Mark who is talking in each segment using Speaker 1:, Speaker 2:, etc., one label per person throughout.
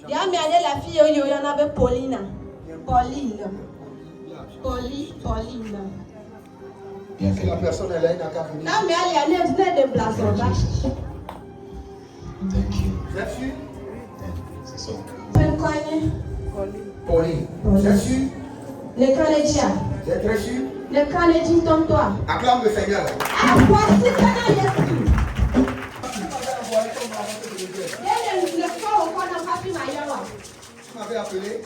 Speaker 1: Il y a la fille, il y en avait Pauline. Pauline.
Speaker 2: Si la personne est là, il n'a qu'à venir.
Speaker 1: Non, mais elle est venue de Blasonda.
Speaker 2: Thank you. C'est sûr?
Speaker 3: C'est ça.
Speaker 2: Pauline. C'est sûr?
Speaker 1: Le Canadien.
Speaker 2: C'est très sûr?
Speaker 1: Le Canadien tombe toi.
Speaker 2: Acclame le Seigneur.
Speaker 1: Ah, voici Canadien Yesu.
Speaker 2: Tu m'avais appelé?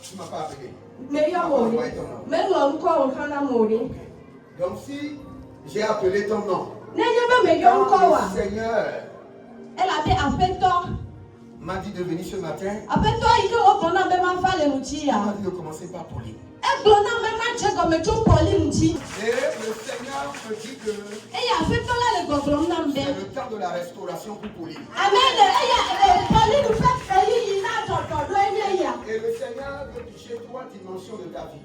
Speaker 1: Tu
Speaker 2: m'as pas appelé. Donc si j'ai appelé ton nom, quand le Seigneur m'a dit de venir ce matin, il m'a dit de commencer par Pauline. Et le Seigneur me dit que c'est le temps de la restauration pour Pauline. Et le Seigneur veut toucher 3 dimensions de ta vie.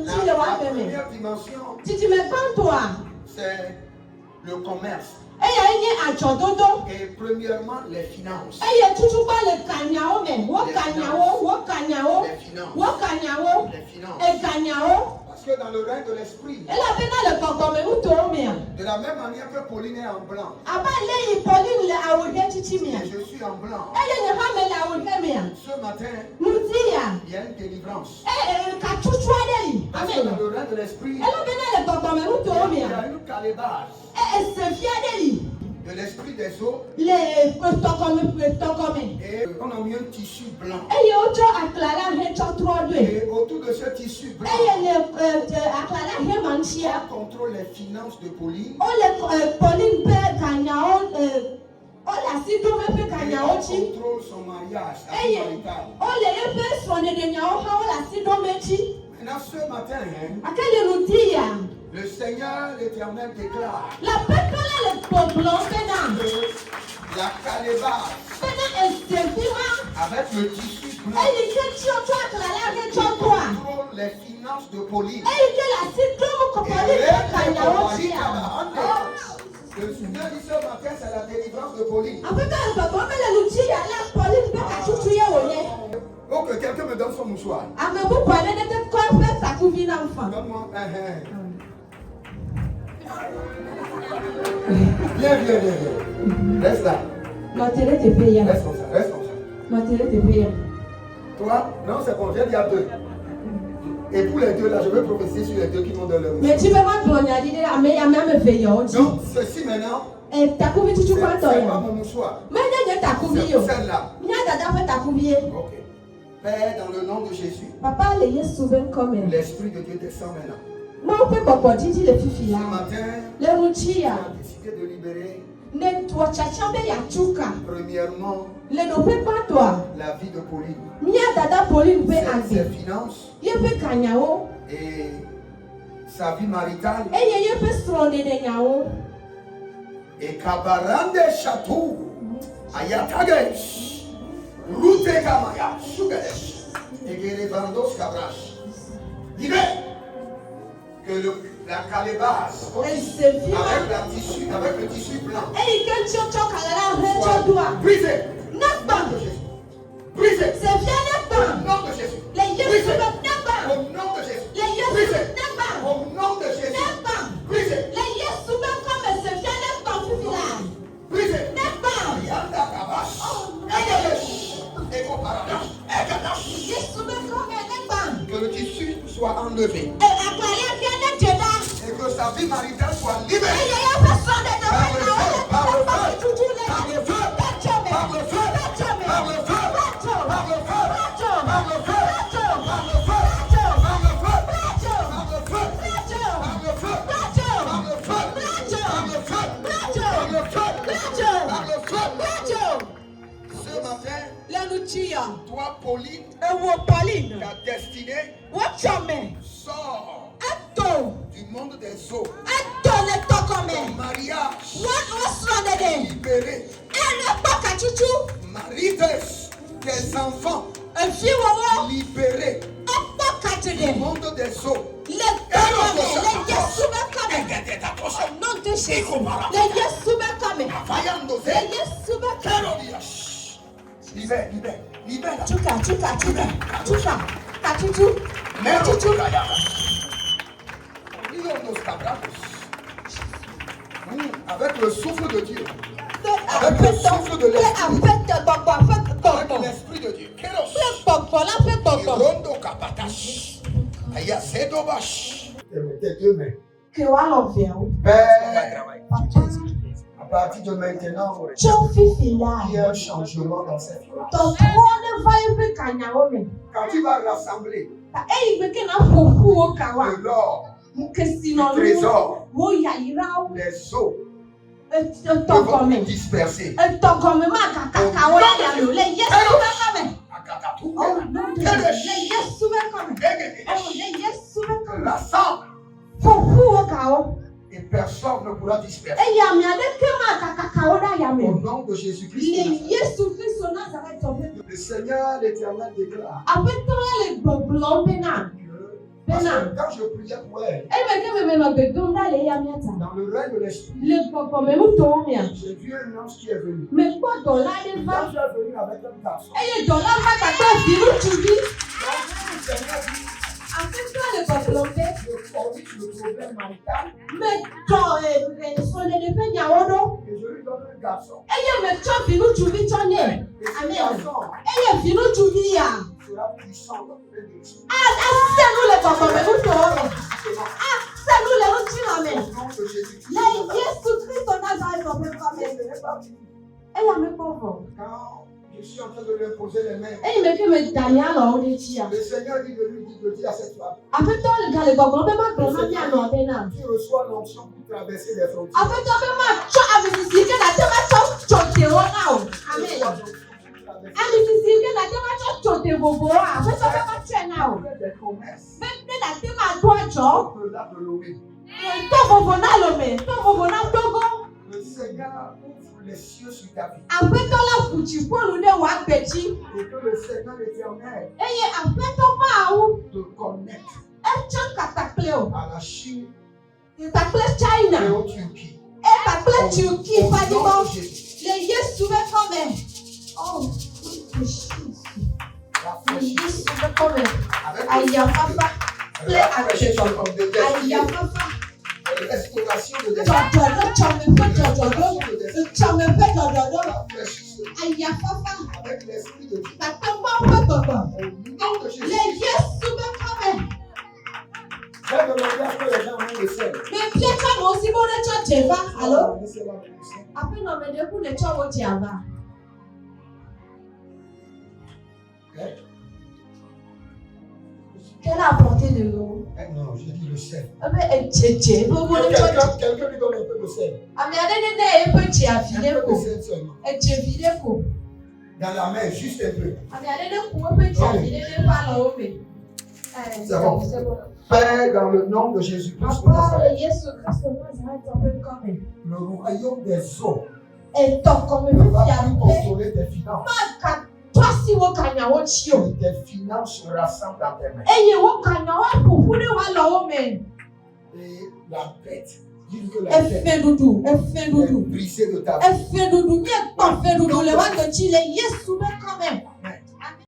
Speaker 2: La première dimension, c'est le commerce. Et premièrement, les finances. Parce que dans le règne de l'esprit, de la même manière que Pauline est en blanc, et je suis en blanc, ce matin, il y a une délivrance. Parce que dans le règne de l'esprit, il y a une calebasse de l'esprit des eaux. Et on a mis un tissu blanc. Et autour de ce tissu blanc, on contrôle les finances de Pauline. Et on contrôle son mariage, Maintenant ce matin, le Seigneur l'Éternel déclare que la calebasse avec le tissu blanc contrôle les finances de Pauline. Le Seigneur dit ce matin, c'est la délivrance de Pauline. Oh, que quelqu'un me donne son mouchoir. Donne-moi un. Viens. Reste là. Reste comme ça. Toi, non, c'est bon, viens, il y a 2. Et pour les 2 là, je veux prophétiser sur les 2 qui vont dans le mouchoir. Donc, ceci maintenant, c'est pas mon mouchoir. C'est celle-là. Ok. Père, dans le nom de Jésus, l'Esprit de Dieu descend maintenant. Ce matin, tu as décidé de libérer premièrement la vie de Pauline, ses finances et sa vie maritale. Et Kabarande Chatou Ayatagesh Rute Kamaya Sugadesh et Gerevandos Kabrash. Libère que la calebasse avec le tissu blanc soit brisé. Brisé. Au nom de Jésus. Brisé. Au nom de Jésus. Brisé. Au nom de Jésus. Brisé. Brisé. Yanda Kabash. Ego Paradash. Que le tissu soit enlevé. Et que sa vie maritale soit libérée. Ce matin, toi, Pauline, ta destinée sort du monde des eaux. Ton mariage libéré. Marites, tes enfants libérés du monde des eaux. Libère.
Speaker 1: Chuka.
Speaker 2: Avec le souffle de Dieu. Avec le souffle de l'esprit. Avec l'esprit de Dieu. Père, à partir de maintenant, il y a un changement dans cette vie. Quand tu vas rassembler de l'or, du trésor, les eaux vont disperser. Rassemble. Et personne ne pourra disperser. Au nom de Jésus-Christ. Le Seigneur l'Éternel déclare. Parce que quand je priais pour elle, dans le règne de l'esprit, j'ai vu un ange qui est venu. L'ange est venu avec un garçon. Le problème marital. Et je lui donne un garçon. Et ce garçon sera puissant dans le ministère. Quand je suis en train de lui imposer les mains, le Seigneur dit de dire à cette femme, tu reçois l'onction pour traverser les frontières. Des promesses. Le Seigneur ouvre les cieux sur ta vie. Et que le Seigneur l'Éternel te connecte à la Chine et au Turquie. Restauration de avec l'esprit de Dieu. Au nom de Jésus. J'ai demandé à que les gens aient le sel. Allô?
Speaker 1: Quelle a apporté de l'eau?
Speaker 2: Non, j'ai dit le sel.
Speaker 1: Quelqu'un
Speaker 2: Quelqu'un lui donne un peu de sel. Un peu de sel seulement. Dans la main, juste un peu. C'est bon. Père, dans le nom de Jésus-Christ, le royaume des eaux ne va plus contrôler tes finances. Tes finances se rassemblent dans tes mains. Et la bête, dis que la bête est brisée de ta vie.